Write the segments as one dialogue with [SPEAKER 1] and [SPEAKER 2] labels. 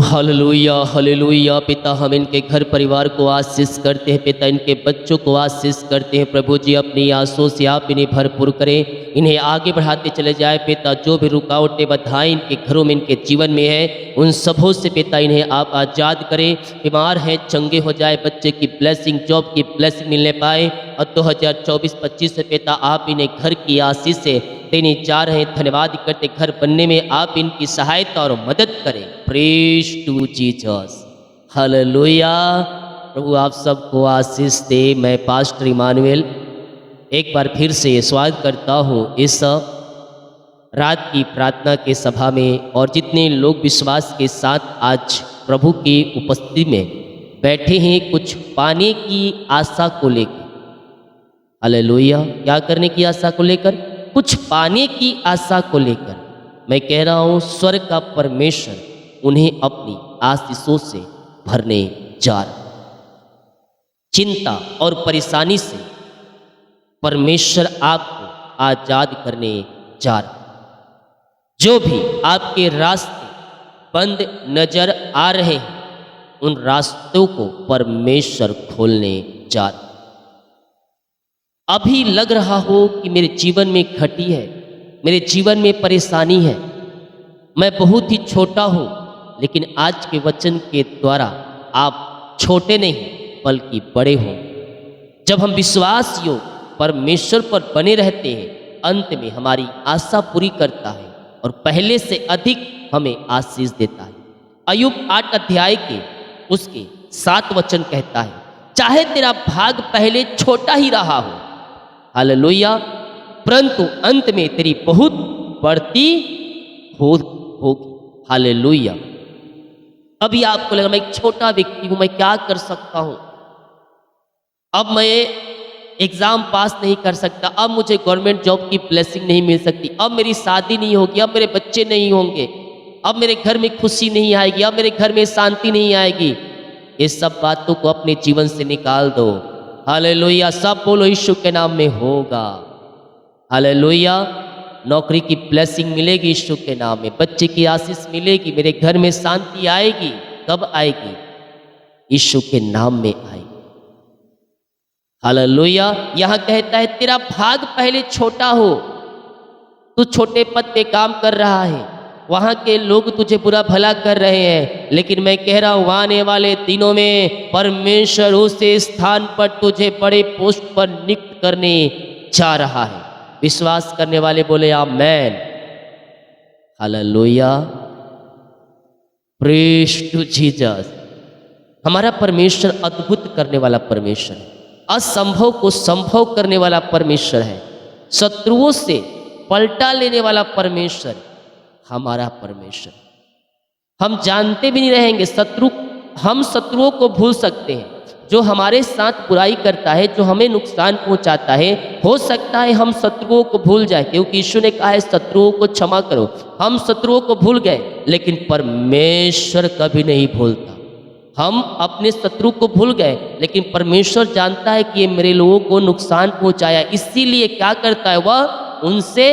[SPEAKER 1] Hallelujah hallelujah. पिता, हम इनके घर परिवार को आशीष करते हैं। पिता, इनके बच्चों को आशीष करते हैं। प्रभु जी, अपनी आंसुओं से आप इन्हें भरपूर करें, इन्हें आगे बढ़ाते चले जाए। पिता, जो भी रुकावटें बाधाएं इनके घरों में, इनके जीवन में है, उन सबों से पिता इन्हें आप आज़ाद करें। बीमार हैं चंगे हो जाए, बच्चे की ब्लेसिंग, जॉब की ब्लेसिंग मिलने पाए। और 2024-25 से पिता आप इन्हें घर की आशीष से देने जा रहे हैं। धन्यवाद करते, घर बनने में आप इनकी सहायता और मदद करें। Praise to Jesus, hallelujah. प्रभु आप सबको आशीष दे। मैं पास्टर इमानुएल एक बार फिर से स्वागत करता हूँ इस रात की प्रार्थना के सभा में। और जितने लोग विश्वास के साथ आज प्रभु की उपस्थिति में बैठे हैं, कुछ पाने की आशा को लेकर, हालेलुया, क्या करने की आशा को लेकर? कुछ पाने की आशा को लेकर मैं कह रहा हूँ, स्वर्ग का परमेश्वर उन्हें अपनी आशीषों से भरने जा रहा है। चिंता और परेशानी से परमेश्वर आपको आजाद करने जा रहा है। जो भी आपके रास्ते बंद नजर आ रहे हैं, उन रास्तों को परमेश्वर खोलने जा रहा है। अभी लग रहा हो कि मेरे जीवन में घटी है, मेरे जीवन में परेशानी है, मैं बहुत ही छोटा हूँ, लेकिन आज के वचन के द्वारा आप छोटे नहीं बल्कि बड़े हो। जब हम विश्वास योग परमेश्वर पर बने रहते हैं, अंत में हमारी आशा पूरी करता है और पहले से अधिक हमें आशीष देता है। अय्यूब 8 अध्याय के उसके 7 वचन कहता है, चाहे तेरा भाग पहले छोटा ही रहा हो, हालेलुया, परंतु अंत में तेरी बहुत बढ़ती होगी। हालेलुया। अभी आपको लगा मैं एक छोटा व्यक्ति हूं, मैं क्या कर सकता हूं? अब मैं एग्जाम पास नहीं कर सकता, अब मुझे गवर्नमेंट जॉब की ब्लेसिंग नहीं मिल सकती, अब मेरी शादी नहीं होगी, अब मेरे बच्चे नहीं होंगे, अब मेरे घर में खुशी नहीं आएगी, अब मेरे घर में शांति नहीं आएगी। ये सब बातों को अपने जीवन से निकाल दो। हालेलुया। सब बोलो यीशु के नाम में होगा। हालेलुया। नौकरी की ब्लेसिंग मिलेगी यीशु के नाम में, बच्चे की आशीष मिलेगी, मेरे घर में शांति आएगी। कब आएगी? यीशु के नाम में आएगी। हालेलुया। यहां कहता है तेरा भाग पहले छोटा हो, तू छोटे पद पे काम कर रहा है, वहां के लोग तुझे बुरा भला कर रहे हैं, लेकिन मैं कह रहा हूं आने वाले दिनों में परमेश्वर उस स्थान पर तुझे बड़े पोस्ट पर नियुक्त करने जा रहा है। विश्वास करने वाले बोले amen. Hallelujah. Praise to Jesus. हमारा परमेश्वर अद्भुत करने वाला परमेश्वर है, असंभव को संभव करने वाला परमेश्वर है, शत्रुओं से पलटा लेने वाला परमेश्वर हमारा परमेश्वर। हम जानते भी नहीं रहेंगे हम शत्रुओं को भूल सकते हैं, जो हमारे साथ बुराई करता है, जो हमें नुकसान पहुंचाता है, हो सकता है हम शत्रुओं को भूल जाए, क्योंकि यीशु ने कहा है शत्रुओं को क्षमा करो। हम शत्रुओं को भूल गए, लेकिन परमेश्वर कभी नहीं भूलता। हम अपने शत्रु को भूल गए, लेकिन परमेश्वर जानता है कि ये मेरे लोगों को नुकसान पहुंचाया, इसीलिए क्या करता है, वह उनसे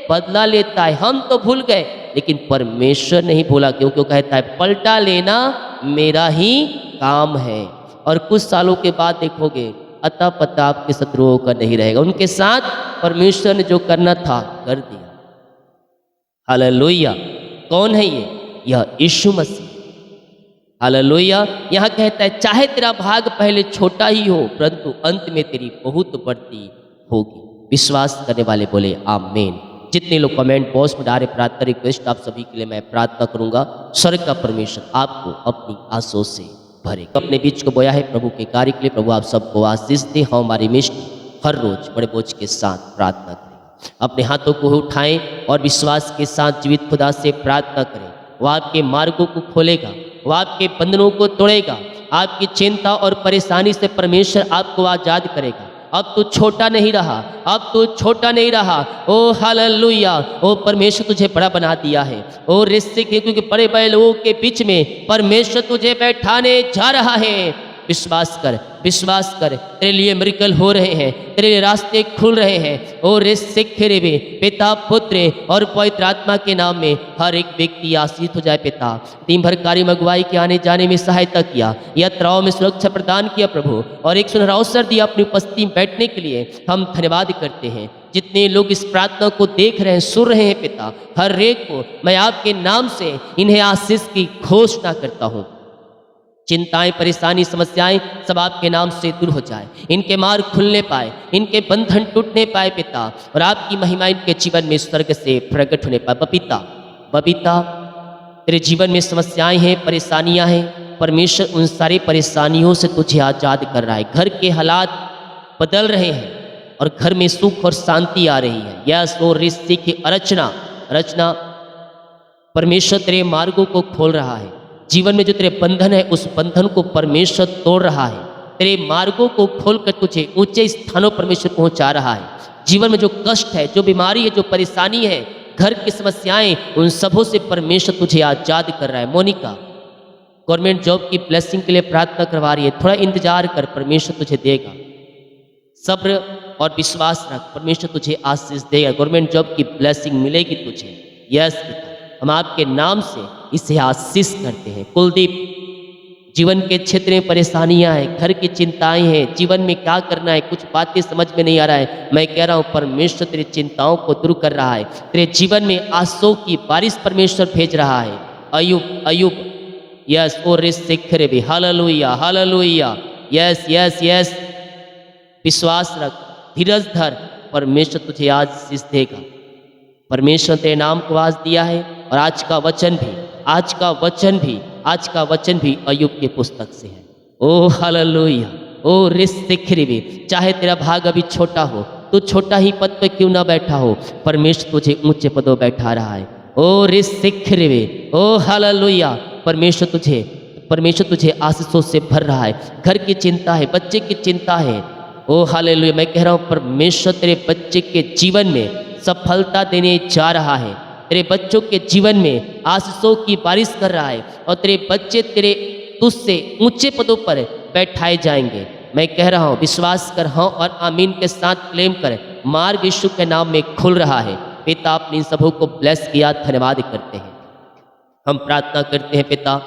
[SPEAKER 1] बदला लेता है। हम तो भूल गए, लेकिन परमेश्वर नहीं भूला, क्योंकि वो कहता है पलटा लेना मेरा ही काम है। और कुछ सालों के बाद देखोगे अता पता आपके शत्रुओं का नहीं रहेगा, उनके साथ परमेश्वर ने जो करना था कर दिया। हालेलुया। कौन है ये? यह यीशु मसीह। हालेलुया। यहाँ कहता है चाहे तेरा भाग पहले छोटा ही हो, परंतु अंत में तेरी बहुत बढ़ती होगी। विश्वास करने वाले बोले आमीन। जितने लोग कमेंट बॉक्स में डाले प्रार्थना रिक्वेस्ट, आप सभी के लिए मैं प्रार्थना करूंगा। स्वर्ग का परमेश्वर आपको अपनी आशीषों से भरे। अपने बीच को बोया है प्रभु के कार्य के लिए, प्रभु आप सबको आशीष दे। हम हमारी मिष्ट हर रोज बड़े बोझ के साथ प्रार्थना करें। अपने हाथों को उठाएं और विश्वास के साथ जीवित खुदा से प्रार्थना करें। वह आपके मार्गों को खोलेगा, वह आपके बंधनों को तोड़ेगा, आपकी चिंता और परेशानी से परमेश्वर आपको आजाद करेगा। अब तू छोटा नहीं रहा, अब तू छोटा नहीं रहा। ओ हालेलुया। ओ परमेश्वर तुझे बड़ा बना दिया है। ओ रिश्ते के, क्योंकि बड़े बड़े लोगों के बीच में परमेश्वर तुझे बैठाने जा रहा है। विश्वास कर, विश्वास कर, तेरे लिए मिरेकल हो रहे हैं, तेरे लिए रास्ते खुल रहे हैं। और रे सिखे रे पिता, पुत्र और पवित्र आत्मा के नाम में हर एक व्यक्ति आशीष हो जाए पिता। दिन भर कार्य अगुवाई के आने जाने में सहायता किया, यात्राओं में सुरक्षा प्रदान किया प्रभु, और एक सुनहरा अवसर दिया अपनी उपस्थिति में बैठने के लिए। हम धन्यवाद करते हैं। जितने लोग इस प्रार्थना को देख रहे हैं, सुन रहे हैं पिता, हर एक को मैं आपके नाम से इन्हें आशीष की घोषणा करता हूँ। चिंताएं, परेशानी, समस्याएं सब आपके नाम से दूर हो जाए, इनके मार्ग खुलने पाए, इनके बंधन टूटने पाए पिता, और आपकी महिमा इनके जीवन में स्वर्ग से प्रकट होने पाए। बबीता, बबीता, तेरे जीवन में समस्याएं हैं, परेशानियां हैं, परमेश्वर उन सारी परेशानियों से तुझे आज़ाद कर रहा है। घर के हालात बदल रहे हैं और घर में सुख और शांति आ रही है। यस, वो रिश्ते की रचना परमेश्वर तेरे मार्गों को खोल रहा है। जीवन में जो तेरे बंधन है, उस बंधन को परमेश्वर तोड़ रहा है। तेरे मार्गों को खोलकर तुझे ऊंचे स्थानों परमेश्वर पहुंचा रहा है। जीवन में जो कष्ट है, जो बीमारी है, जो परेशानी है, घर की समस्याएं, उन सबों से परमेश्वर तुझे आज़ाद कर रहा है। मोनिका गवर्नमेंट जॉब की ब्लेसिंग के लिए प्रार्थना करवा रही है, थोड़ा इंतजार कर, परमेश्वर तुझे देगा। सब्र और विश्वास रख, परमेश्वर तुझे आशीष देगा। गवर्नमेंट जॉब की ब्लेसिंग मिलेगी तुझे। यस पिता, हम आपके नाम से इसे आशीष करते हैं। कुलदीप, जीवन के क्षेत्र में परेशानियां हैं, घर की चिंताएं हैं, जीवन में क्या करना है, कुछ बातें समझ में नहीं आ रहा है। मैं कह रहा हूँ परमेश्वर तेरी चिंताओं को दूर कर रहा है। तेरे जीवन में आंसू की बारिश परमेश्वर भेज रहा है। अयुब, यस, और रिश्ते भी, hallelujah, hallelujah, yes yes yes, विश्वास रख, धीरज धर, परमेश्वर तुझे आज आशीष देगा। परमेश्वर तेरे नाम को आज दिया है, और आज का वचन भी अय्यूब के पुस्तक से है। ओ हालेलुया, ओ रिश्ते, चाहे तेरा भाग अभी छोटा हो, तू छोटा ही पद पे क्यों ना बैठा हो, परमेश्वर तुझे ऊंचे पदों बैठा रहा है। ओ रिश्ते, ओ हालेलुया, परमेश्वर तुझे आशीषों से भर रहा है। घर की चिंता है, बच्चे की चिंता है, ओ हालेलुया, मैं कह रहा हूँ परमेश्वर तेरे बच्चे के जीवन में सफलता देने जा रहा है। तेरे बच्चों के जीवन में आशीषों की बारिश कर रहा है, और तेरे बच्चे तुझसे ऊंचे पदों पर बैठाए जाएंगे। मैं कह रहा हूँ विश्वास कर, हाँ और आमीन के साथ क्लेम कर, मार्ग यीशु के नाम में खुल रहा है। पिता, अपनी इन सबों को ब्लेस किया, धन्यवाद करते हैं। हम प्रार्थना करते हैं पिता,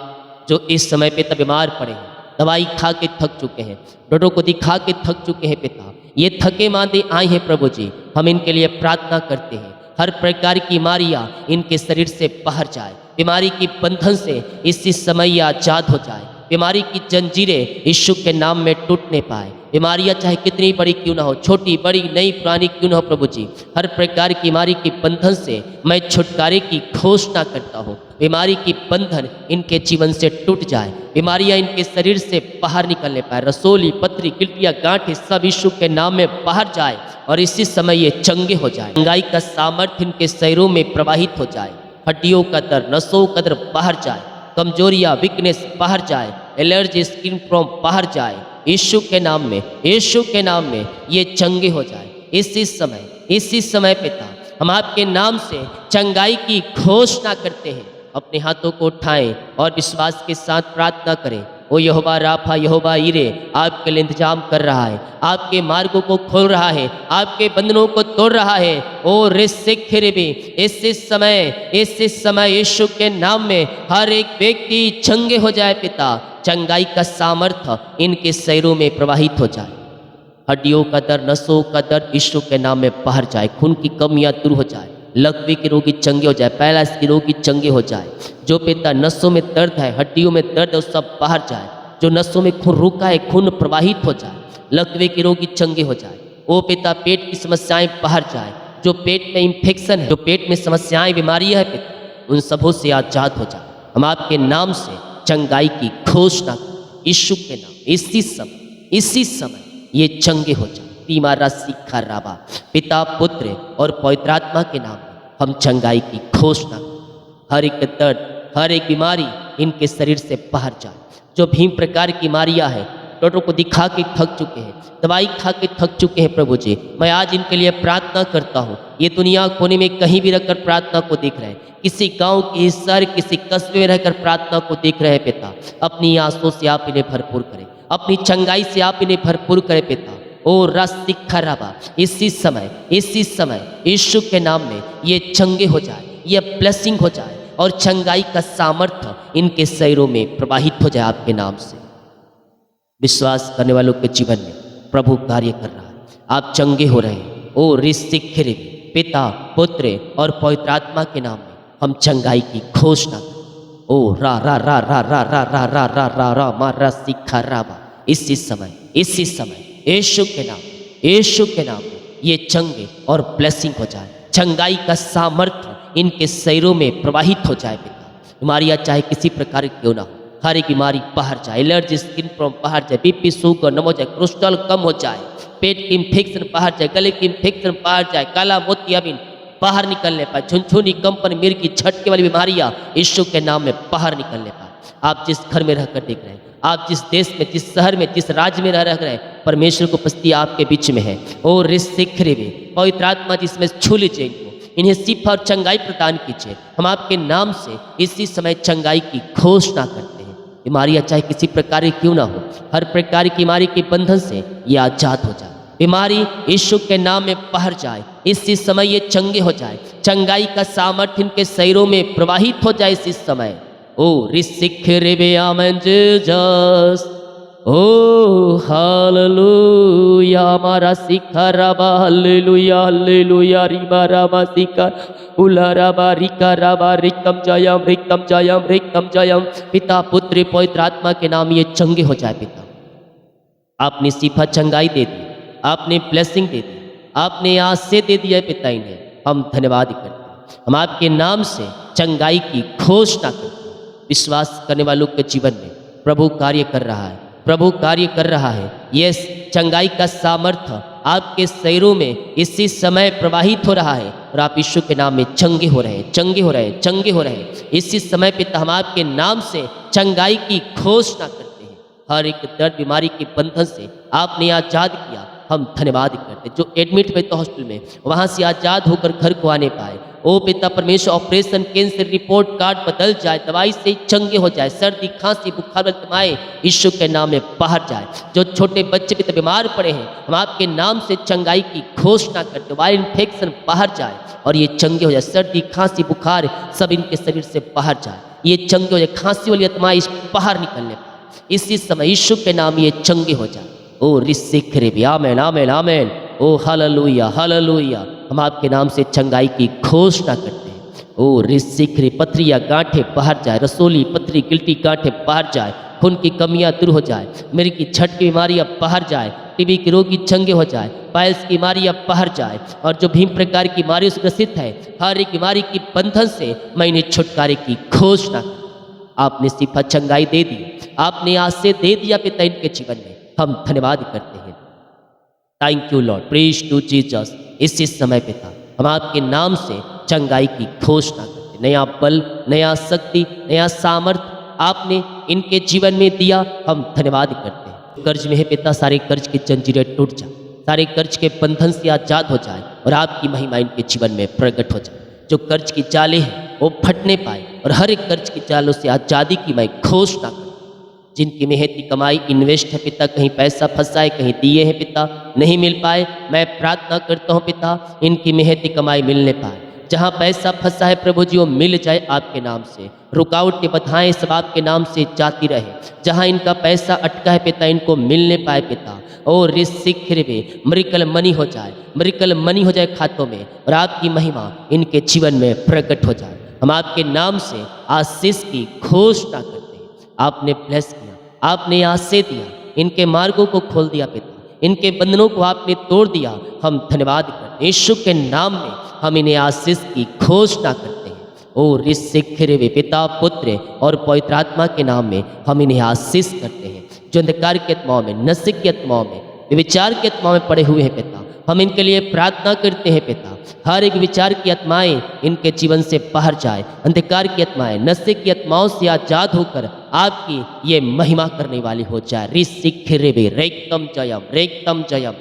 [SPEAKER 1] जो इस समय पिता बीमार पड़े हैं, दवाई खा के थक चुके हैं, डॉक्टरों को दिखा के थक चुके हैं पिता, ये थके मांदे आए हैं प्रभु जी, हम इनके लिए प्रार्थना करते हैं। हर प्रकार की बीमारियां इनके शरीर से बाहर जाए, बीमारी की बंधन से इसी समय आजाद हो जाए, बीमारी की जंजीरें यीशु के नाम में टूटने पाए। बीमारियां चाहे कितनी बड़ी क्यों ना हो, छोटी बड़ी नई पुरानी क्यों ना हो प्रभु जी, हर प्रकार की बीमारी की बंधन से मैं छुटकारे की घोषणा करता हूँ। बीमारी की बंधन इनके जीवन से टूट जाए, बीमारियां इनके शरीर से बाहर निकलने पाए, रसोली, पथरी, गिल्टियाँ, गांठें सब यीशु के नाम में बाहर जाए, और इसी समय ये चंगे हो जाए। चंगाई का सामर्थ्य इनके शरीरों में प्रवाहित हो जाए, हड्डियों का दर्द, नसों का दर्द बाहर जाए, कमजोरियाँ, वीकनेस बाहर जाए, एलर्जी, स्किन प्रॉब्लम बाहर जाए। यीशु के नाम में ये चंगे हो जाए। इसी समय पिता, हम आपके नाम से चंगाई की घोषणा करते हैं। अपने हाथों को उठाएं और विश्वास के साथ प्रार्थना करें। ओ यहोवा राफा, यहोवा ईरे आपके लिए इंतजाम कर रहा है, आपके मार्गों को खोल रहा है, आपके बंधनों को तोड़ रहा है। ओ रिस्सिखिरिबी, इसी समय यीशु के नाम में हर एक व्यक्ति चंगे हो जाए पिता, चंगाई का सामर्थ्य इनके शरीरों में प्रवाहित हो जाए, हड्डियों का दर्द, नसों का दर्द यीशु के नाम में बाहर जाए, खून की कमियां दूर हो जाए, लकवे के रोगी चंगे हो जाए, पैरालिसिस के रोगी चंगे हो जाए। जो पिता नसों में दर्द है, हड्डियों में दर्द है, वो सब बाहर जाए। जो नसों में खून रुका है, खून प्रवाहित हो जाए, लकवे के रोगी चंगे हो जाए। ओ पिता, पेट की समस्याएं बाहर जाए, जो पेट में इंफेक्शन है, जो पेट में समस्याएं, बीमारियां है पिता, उन सबों से आजाद हो जाए। हम आपके नाम से चंगाई की घोषणा यीशु के नाम, इसी समय ये चंगे हो जाए। तीमारा सीखा राबा, पिता, पुत्र और पवित्र आत्मा के नाम में हम चंगाई की घोषणा, हर एक दर्द, हर एक बीमारी इनके शरीर से बाहर जाए। जो भीम प्रकार की बीमारियां हैं, डॉक्टरों को दिखा के थक चुके हैं, दवाई खा के थक चुके हैं प्रभु जी, मैं आज इनके लिए प्रार्थना करता हूँ। ये दुनिया कोने में कहीं भी रहकर प्रार्थना को देख रहे हैं, किसी गांव, किसी शहर, किसी कस्बे में रहकर प्रार्थना को देख रहे हैं पिता, अपनी आंसुओं से आप इन्हें भरपूर करें। अपनी चंगाई से आप इन्हें भरपूर करें पिता। ओ रसिखराबा, इसी समय यीशु के नाम में ये चंगे हो जाए, ये ब्लेसिंग हो जाए और चंगाई का सामर्थ्य इनके शरीरों में प्रवाहित हो जाए आपके नाम से। विश्वास करने वालों के जीवन में प्रभु कार्य कर रहा है, आप चंगे हो रहे हैं। ओ रिसिखरे, पिता पुत्र और पवित्र आत्मा के नाम में हम चंगाई की घोषणा करें। ओ रा रा रा रा रा रा रा रा रा रा रा मा रसिखराबा, इसी समय यीशु के नाम में ये चंगे और ब्लेसिंग हो जाए, चंगाई का सामर्थ्य इनके शरीरों में प्रवाहित हो जाए पिता। बीमारियाँ चाहे किसी प्रकार की क्यों ना हो, हर एक बीमारी बाहर जाए, एलर्जी, स्किन प्रॉब्लम बाहर जाए, बीपी शुगर नम हो जाए, कोलेस्ट्रॉल कम हो जाए, पेट की इन्फेक्शन बाहर जाए, गले की इन्फेक्शन बाहर जाए, काला मोतियाबिंद बाहर निकलने पाए, झुनझुनी, कंपन, मिर्गी, झटके वाली बीमारियाँ यीशु के नाम में बाहर निकलने पाए। आप जिस घर में रहकर देख रहे हैं, आप जिस देश में, जिस शहर में, जिस राज्य में रह रहे हैं, परमेश्वर को उपस्थिति आपके बीच में है। ओ रिसिखरे में पवित्र आत्मा जिसमें छू लीजिए इनको, इन्हें शिफा और चंगाई प्रदान कीजिए। हम आपके नाम से इसी समय चंगाई की घोषणा करते हैं। बीमारियाँ चाहे किसी प्रकार की क्यों ना हो, हर प्रकार की बीमारी के बंधन से ये आजाद हो जाए। बीमारी यीशु के नाम में बाहर जाए, इसी समय ये चंगे हो जाए, चंगाई का सामर्थ्य इनके शरीरों में प्रवाहित हो जाए इसी समय। ओ रिसिखरे बे आमेन जीसस, ओ हालेलुया मारा सिखराबा, हालेलुया हालेलुया रिबा राबा सिखा उलाराबा रिकाराबा रिकम जयम। पिता पुत्र पवित्र आत्मा के नाम ये चंगे हो जाए पिता। आपने सिफा चंगाई दे दी, आपने ब्लेसिंग दे दी, आपने आशीष दे दिया पिता। इन्हें हम धन्यवाद करते हैं, हम आपके नाम से चंगाई की घोषणा करते हैं। विश्वास करने वालों के जीवन में प्रभु कार्य कर रहा है, प्रभु कार्य कर रहा है। ये चंगाई का सामर्थ्य आपके शरीरों में इसी समय प्रवाहित हो रहा है और आप यीशु के नाम में चंगे हो रहे हैं, चंगे हो रहे हैं, चंगे हो रहे हैं। इसी समय पिता हम आपके नाम से चंगाई की घोषणा करते हैं। हर एक दर्द बीमारी के बंधन से आपने आजाद किया, हम धन्यवाद करते। जो एडमिट हुए तो हॉस्पिटल में, वहाँ से आजाद होकर घर को आने पाए। ओ पिता परमेश्वर, ऑपरेशन, कैंसर रिपोर्ट कार्ड बदल जाए, दवाई से चंगे हो जाए, सर्दी खांसी बुखार तमाए यीशु के नाम में बाहर जाए। जो छोटे बच्चे पिता बीमार पड़े हैं, हम आपके नाम से चंगाई की घोषणा करते, वायरल इन्फेक्शन बाहर जाए और ये चंगे हो जाए। सर्दी खांसी बुखार सब इनके शरीर से बाहर जाए, ये चंगे हो जाए। खांसी वाली आत्माएं बाहर निकलने पाए इसी समय यीशु के नाम ये चंगे हो जाए। ओ रिसिखरे भी आमेन आमेन आमेन। ओ हालेलुया हालेलुया। हम आपके नाम से चंगाई की घोषणा करते हैं। ओ रिसिखरे, पथरियाँ गांठें बाहर जाए, रसोली पथरी गिल्टी गांठें बाहर जाए, खून की कमियां दूर हो जाए, मिर्गी छठ की बीमारियां बाहर जाए, टीबी के रोगी चंगे हो जाए, पाइल्स की बीमारियां बाहर जाए और जो भीम प्रकार की बीमारियों से ग्रसित है, हर एक बीमारी की बंधन से मैंने छुटकारे की घोषणा की। आपने सिफा चंगाई दे दी, आपने आशीष दे दिया पिता इनके जीवन में, हम धन्यवाद करते हैं। Thank you Lord, praise to Jesus. इसी समय पिता हम आपके नाम से चंगाई की घोषणा करते, नया बल, नया शक्ति, नया सामर्थ्य आपने इनके जीवन में दिया, हम धन्यवाद करते हैं। कर्ज में है पिता, सारे कर्ज की जंजीरें टूट जाए, सारे कर्ज के बंधन से आजाद हो जाए और आपकी महिमा इनके जीवन में प्रकट हो जाए। जो कर्ज की जाले हैं वो फटने पाए और हर एक कर्ज की जालों से आज़ादी की मैं घोषणा करता। जिनकी मेहनती कमाई इन्वेस्ट है पिता, कहीं पैसा फंसा है, कहीं दिए हैं पिता नहीं मिल पाए, मैं प्रार्थना करता हूँ पिता इनकी मेहनती कमाई मिलने पाए। जहाँ पैसा फंसा है प्रभु जी वो मिल जाए आपके नाम से, रुकावटें बाधाएं सब आपके नाम से जाती रहे। जहाँ इनका पैसा अटका है पिता इनको मिलने पाए पिता। और रिसिखरे में मृकल मनी हो जाए, मृकल मनी हो जाए खातों में और आपकी महिमा इनके जीवन में प्रकट हो जाए। हम आपके नाम से आशीष की घोषणा करते हैं। आपने ब्लेस किया, आपने आशीष दिया, इनके मार्गों को खोल दिया पिता, इनके बंधनों को आपने तोड़ दिया, हम धन्यवाद करते हैं। यीशु के नाम में हम इन्हें आशीष की घोषणा करते हैं। ओ रिसिखरे में पिता पुत्र और पवित्र आत्मा के नाम में हम इन्हें आशीष करते हैं। जो अंधकार की आत्माओं में, नशे की आत्माओं में, विचार की आत्माओं में पड़े हुए हैं पिता, हम इनके लिए प्रार्थना करते हैं पिता। हर एक विचार की आत्माएं इनके जीवन से बाहर जाए, अंधकार की आत्माएं, नशे की आत्माओं से आजाद होकर आपकी ये महिमा करने वाली हो जाए। रिसिखरे में रेकम जयम, रेकम जयम।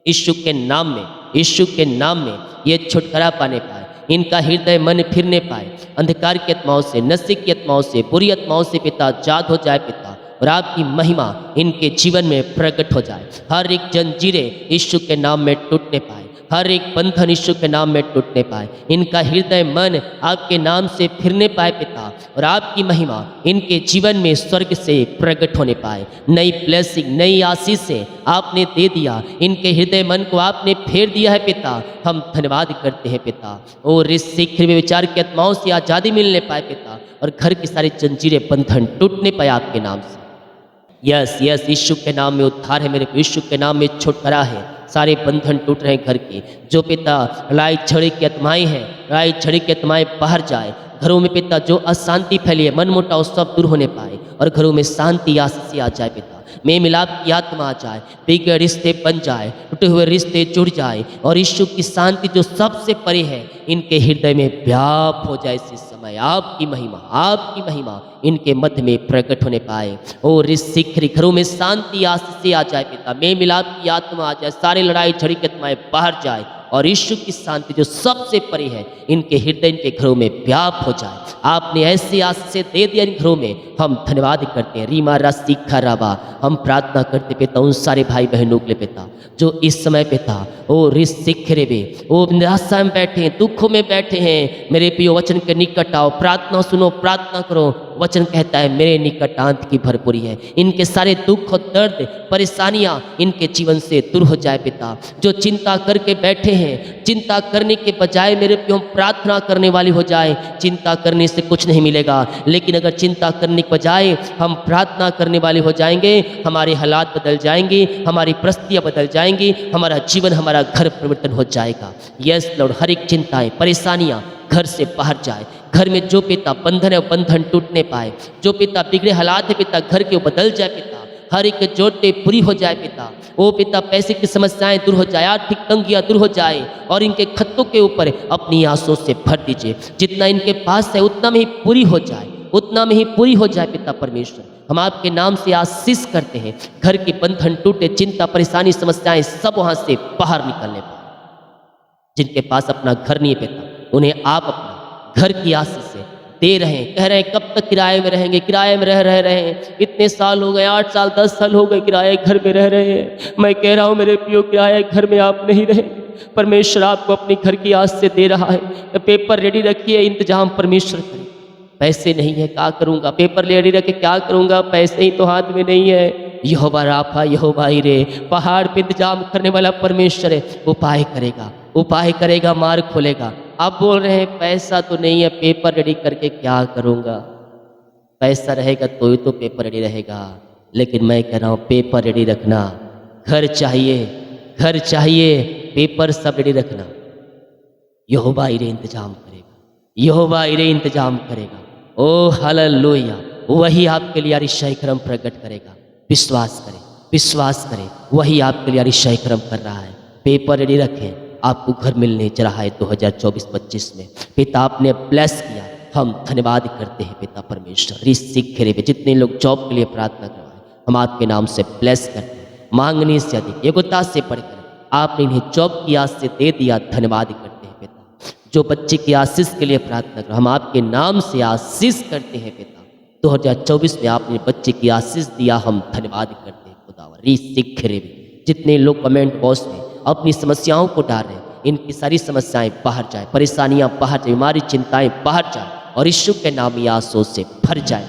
[SPEAKER 1] यीशु के नाम में, यीशु के नाम में ये छुटकारा पाने पाए, इनका हृदय मन फिरने पाए, अंधकार की आत्माओं से, नशे की आत्माओं से, बुरी आत्माओं से पिता आजाद हो जाए पिता। और आपकी महिमा इनके जीवन में प्रकट हो जाए। हर एक जंजीरें यीशु के नाम में टूटने पाए, हर एक बंधन यीशु के नाम में टूटने पाए, इनका हृदय मन आपके नाम से फिरने पाए पिता, और आपकी महिमा इनके जीवन में स्वर्ग से प्रकट होने पाए। नई ब्लेसिंग, नई आशीष से आपने दे दिया, इनके हृदय मन को आपने फेर दिया है पिता। हम धन्यवाद करते हैं पिता। और इस सीखे हुए विचार की आत्माओं से आज़ादी मिलने पाए पिता, और घर की सारी जंजीरें बंधन टूटने पाए आपके नाम से। यस यस, यीशु के नाम में उद्धार है मेरे, यीशु के नाम में छुटकारा है। सारे बंधन टूट रहे हैं घर के। जो पिता लड़ाई झगड़े की आत्माएं हैं, लड़ाई झगड़े की आत्माएं बाहर जाए। घरों में पिता जो अशांति फैली है, मन मुटाव सब दूर होने पाए, और घरों में शांति आशीष आ जाए पिता। में मिलाप की आत्मा आ जाए, बिगड़े रिश्ते बन जाए, टूटे हुए रिश्ते जुड़ जाए, और यीशु की शांति जो सबसे परे है इनके हृदय में व्याप हो जाए। इस समय आपकी महिमा इनके मध्य में प्रकट होने पाए, और इस शिखरी घरों में शांति आशीष आ जाए पिता। में मिलाप की आत्मा आ जाए, सारे लड़ाई झगड़े की आत्माएं बाहर जाए, और यीशु की शांति जो सबसे परे है इनके हृदय, इनके घरों में व्याप हो जाए। आपने ऐसी आशीष दे दिया इन घरों में, हम धन्यवाद करते हैं। रीमा रस्सी खराबा, हम प्रार्थना करते पिता उन सारे भाई बहनों के लिए पिता जो इस समय पिता ओ रिसिखरे वे ओ निराशा में बैठे हैं, दुखों में बैठे हैं। मेरे प्रियो वचन के निकट आओ, प्रार्थना सुनो, प्रार्थना करो। वचन कहता है मेरे निकट आंत की भरपूरी है। इनके सारे दुख और दर्द परेशानियां इनके जीवन से दूर हो जाए पिता। जो चिंता करके बैठे हैं, चिंता करने के बजाय मेरे प्रियो प्रार्थना करने वाली हो जाए। चिंता करने से कुछ नहीं मिलेगा, लेकिन अगर चिंता करने के बजाय हम प्रार्थना करने वाले हो जाएंगे, हमारे हालात बदल जाएंगे, हमारी परिस्थितियां बदल जाएंगी, हमारा जीवन, हमारा घर परिवर्तन हो जाएगा। यस लॉर्ड, हर एक चिंताएं परेशानियां घर से बाहर जाए। घर में जो पिता बंधन है वो बंधन टूटने पाए। जो पिता बिगड़े हालात है पिता घर के बदल जाए पिता। हर एक जोड़ते पूरी हो जाए पिता। वो पिता पैसे की समस्याएं दूर हो जाए, आर्थिक तंगियां दूर हो जाए, और इनके खतों के ऊपर अपनी आंसू से भर दीजिए। जितना इनके पास है उतना में ही पूरी हो जाए, उतना में ही पूरी हो जाए पिता परमेश्वर। हम आपके नाम से आशीष करते हैं। घर के बंधन टूटे, चिंता परेशानी समस्याएं सब वहां से बाहर निकलने पाए। जिनके पास अपना घर नहीं है पिता, उन्हें आप अपना घर की आशीष से दे रहे हैं। कह रहे हैं कब तक किराए में रहेंगे, किराए में रह रहे हैं। इतने साल हो गए, 8 साल 10 साल हो गए किराए घर में रह रहे हैं। मैं कह रहा हूँ मेरे प्रियो किराए घर में आप नहीं रहे। परमेश्वर आपको अपनी घर की आस से दे रहा है। पेपर रेडी रखिए, इंतजाम परमेश्वर करें। पैसे नहीं है क्या करूँगा, पेपर रेडी रखे क्या करूँगा, पैसे ही तो हाथ में नहीं है। यहोवा राफा, यहोवा ईरे, पहाड़ पे इंतजाम करने वाला परमेश्वर है, उपाय करेगा, उपाय करेगा, मार्ग खोलेगा। आप बोल रहे हैं पैसा तो नहीं है, पेपर रेडी करके क्या करूँगा। पैसा रहेगा तो ही तो पेपर रेडी रहेगा। लेकिन मैं कह रहा हूँ पेपर रेडी रखना, घर चाहिए, घर चाहिए, पेपर सब रेडी रखना। यहोवा ईरे इंतजाम करेगा, यहोवा ईरे इंतजाम करेगा। ओ हालेलुया, वही आपके लिए अतिशय कर्म प्रकट करेगा। विश्वास करें, विश्वास करें, वही आपके लिए अतिशय कर्म कर रहा है। पेपर रेडी रखें, आपको घर मिलने जा रहा है 2024-25 में। पिता आपने ब्लेस किया, हम धन्यवाद करते हैं पिता परमेश्वर। रिसिखरे पे जितने लोग जॉब के लिए प्रार्थना कर रहे हैं, हम आपके नाम से ब्लेस करते हैं। मांगने से अधिक, योग्यता से बढ़कर आपने इन्हें जॉब की आशीष से दे दिया, धन्यवाद करते हैं पिता। जो बच्चे की आशीष के लिए प्रार्थना कर, हम आपके नाम से आशीष करते हैं पिता। 2024 में आपने बच्चे की आशीष दिया, हम धन्यवाद करते हैं खुदावन। रिसिखरे पे जितने लोग कमेंट बॉक्स में अपनी समस्याओं को डाल रहे हैं, इनकी सारी समस्याएं बाहर जाए, परेशानियां बाहर जाए, हमारी चिंताएं बाहर जाए, और यीशु के नाम या आशीष से भर जाए।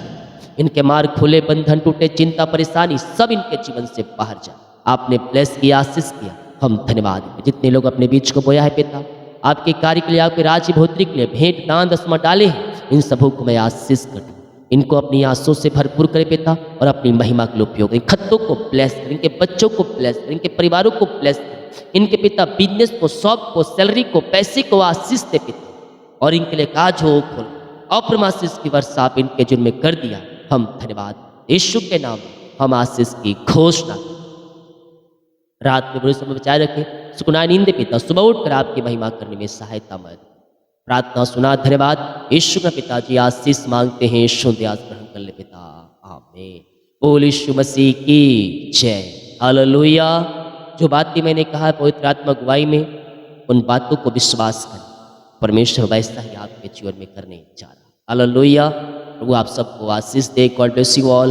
[SPEAKER 1] इनके मार्ग खुले, बंधन टूटे, चिंता परेशानी सब इनके जीवन से बाहर जाए। आपने ब्लेस किया, आशीष किया, हम धन्यवाद। जितने लोग अपने बीच को बोया है पिता, आपके कार्य के लिए, आपके राज्य भोत्री के लिए भेंट दान दसमा डाले हैं, इन सबों को मैं आशीष कर, इनको अपनी आंसू से भरपूर करे पिता, और अपनी महिमा के लिए उपयोग। इन खत्तों को ब्लेस करें, इनके बच्चों को ब्लेस करें, इनके परिवारों को ब्लेस करें। इनके पिता बिजनेस को, शॉप को, सैलरी को, पैसे को आशीष दे पिता, और इनके लिए काज हो खोल, अप्रम आशीष की वर्षा आप इनके जुर्म में कर दिया, हम धन्यवाद। यीशु के नाम हम आशीष की घोषणा। रात में बुरे समय बचाए रखें, सुकुनाई नींद पिता, सुबह उठकर आपकी महिमा करने में सहायता मदद। प्रार्थना सुना, धन्यवाद। यीशु का पिताजी आशीष मांगते हैं, यीशु दयास ग्रहण कर ले पिता, आमीन। बोल यीशु मसीह की जय, हालेलुया। जो बातें मैंने कहा पवित्र आत्मा गवाही में, उन बातों को विश्वास करें, परमेश्वर वैसा ही आपके जीवन में करने जा रहा है। हालेलुया। प्रभु आप सबको आशीष दे। God bless you all.